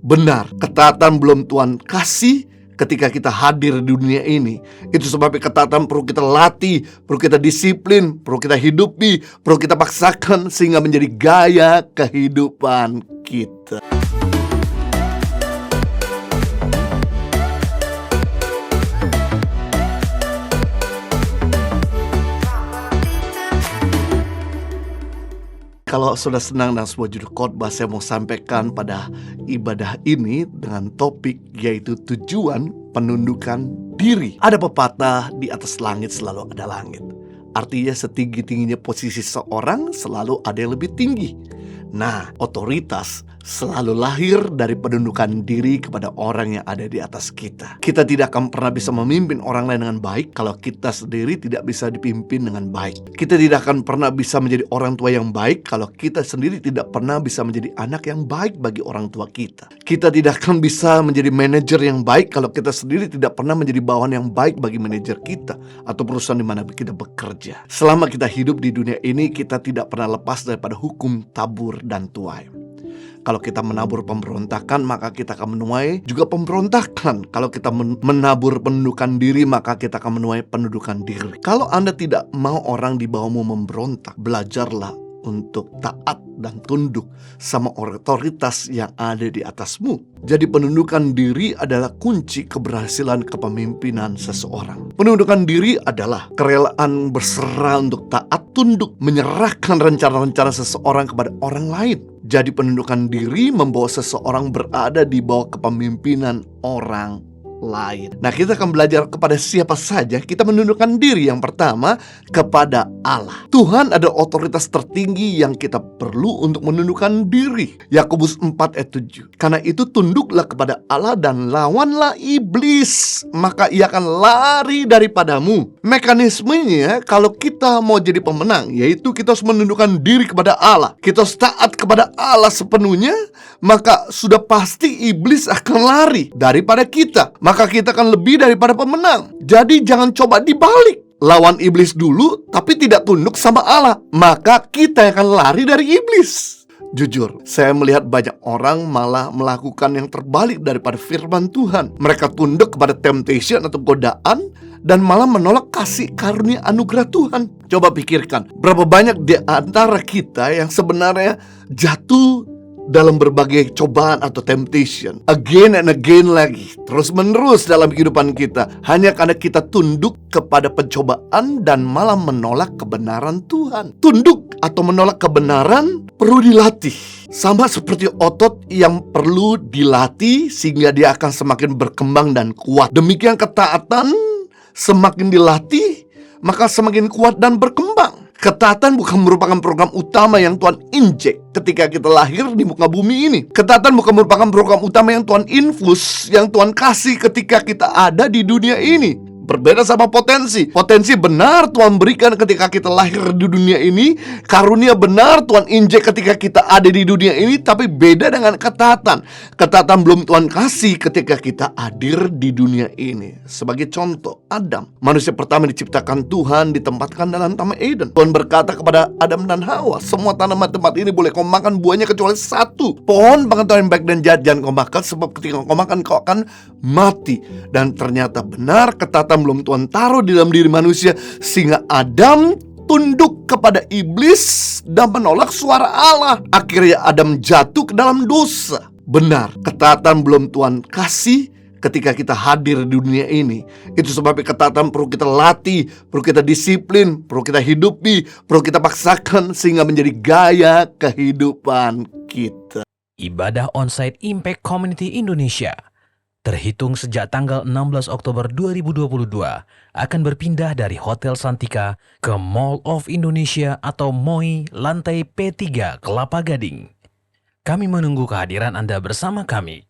Benar, ketaatan belum Tuhan kasih ketika kita hadir di dunia ini. Itu sebabnya ketaatan perlu kita latih, perlu kita disiplin, perlu kita hidupi, perlu kita paksakan sehingga menjadi gaya kehidupan kita. Kalau sudah senang dengan sebuah judul khotbah, saya mau sampaikan pada ibadah ini dengan topik yaitu tujuan penundukan diri. Ada pepatah, di atas langit selalu ada langit. Artinya setinggi-tingginya posisi seorang selalu ada yang lebih tinggi. Nah, otoritas selalu lahir dari penundukan diri kepada orang yang ada di atas kita. Kita tidak akan pernah bisa memimpin orang lain dengan baik kalau kita sendiri tidak bisa dipimpin dengan baik. Kita tidak akan pernah bisa menjadi orang tua yang baik kalau kita sendiri tidak pernah bisa menjadi anak yang baik bagi orang tua kita. Kita tidak akan bisa menjadi manajer yang baik kalau kita sendiri tidak pernah menjadi bawahan yang baik bagi manajer kita atau perusahaan di mana kita bekerja. Selama kita hidup di dunia ini, kita tidak pernah lepas daripada hukum tabur dan tuai. Kalau kita menabur pemberontakan, maka kita akan menuai juga pemberontakan. Kalau kita menabur penundukan diri, maka kita akan menuai penundukan diri. Kalau Anda tidak mau orang di bawahmu memberontak, belajarlah untuk taat dan tunduk sama otoritas yang ada di atasmu. Jadi penundukan diri adalah kunci keberhasilan kepemimpinan seseorang. Penundukan diri adalah kerelaan berserah untuk taat, tunduk, menyerahkan rencana-rencana seseorang kepada orang lain. Jadi penundukan diri membawa seseorang berada di bawah kepemimpinan orang lain. Nah, kita akan belajar kepada siapa saja kita menundukkan diri. Yang pertama, kepada Allah. Tuhan adalah otoritas tertinggi yang kita perlu untuk menundukkan diri. Yakobus 4 ayat 7. Karena itu tunduklah kepada Allah dan lawanlah iblis, maka ia akan lari daripadamu. Mekanismenya kalau kita mau jadi pemenang, yaitu kita harus menundukkan diri kepada Allah. Kita harus taat kepada Allah sepenuhnya, maka sudah pasti iblis akan lari daripada kita. Maka kita akan lebih daripada pemenang. Jadi jangan coba dibalik. Lawan iblis dulu, tapi tidak tunduk sama Allah. Maka kita akan lari dari iblis. Jujur, saya melihat banyak orang malah melakukan yang terbalik daripada firman Tuhan. Mereka tunduk kepada temptation atau godaan dan malah menolak kasih karunia anugerah Tuhan. Coba pikirkan, berapa banyak di antara kita yang sebenarnya jatuh dalam berbagai cobaan atau temptation again and again lagi, terus menerus dalam kehidupan kita, hanya karena kita tunduk kepada pencobaan dan malah menolak kebenaran Tuhan. Tunduk atau menolak kebenaran perlu dilatih, sama seperti otot yang perlu dilatih sehingga dia akan semakin berkembang dan kuat. Demikian ketaatan semakin dilatih, maka semakin kuat dan berkembang. Ketaatan bukan merupakan program utama yang Tuhan injek ketika kita lahir di muka bumi ini. Ketaatan bukan merupakan program utama yang Tuhan infus, yang Tuhan kasih ketika kita ada di dunia ini. Berbeda sama potensi. Potensi benar Tuhan berikan ketika kita lahir di dunia ini. Karunia benar Tuhan injek ketika kita ada di dunia ini. Tapi beda dengan ketaatan. Ketaatan belum Tuhan kasih ketika kita hadir di dunia ini. Sebagai contoh, Adam, manusia pertama diciptakan Tuhan, ditempatkan dalam Taman Eden. Tuhan berkata kepada Adam dan Hawa, semua tanaman tempat ini boleh kau makan buahnya kecuali satu, pohon pengetahuan baik dan jahat jangan kau makan, sebab ketika kau makan kau akan mati. Dan ternyata benar, ketaatan belum Tuhan taruh di dalam diri manusia, sehingga Adam tunduk kepada iblis dan menolak suara Allah. Akhirnya Adam jatuh ke dalam dosa. Benar, ketaatan belum Tuhan kasih ketika kita hadir di dunia ini. Itu sebabnya ketaatan perlu kita latih, perlu kita disiplin, perlu kita hidupi, perlu kita paksakan sehingga menjadi gaya kehidupan kita. Ibadah Onsite Impact Community Indonesia terhitung sejak tanggal 16 Oktober 2022 akan berpindah dari Hotel Santika ke Mall of Indonesia atau MOI lantai P3 Kelapa Gading. Kami menunggu kehadiran Anda bersama kami.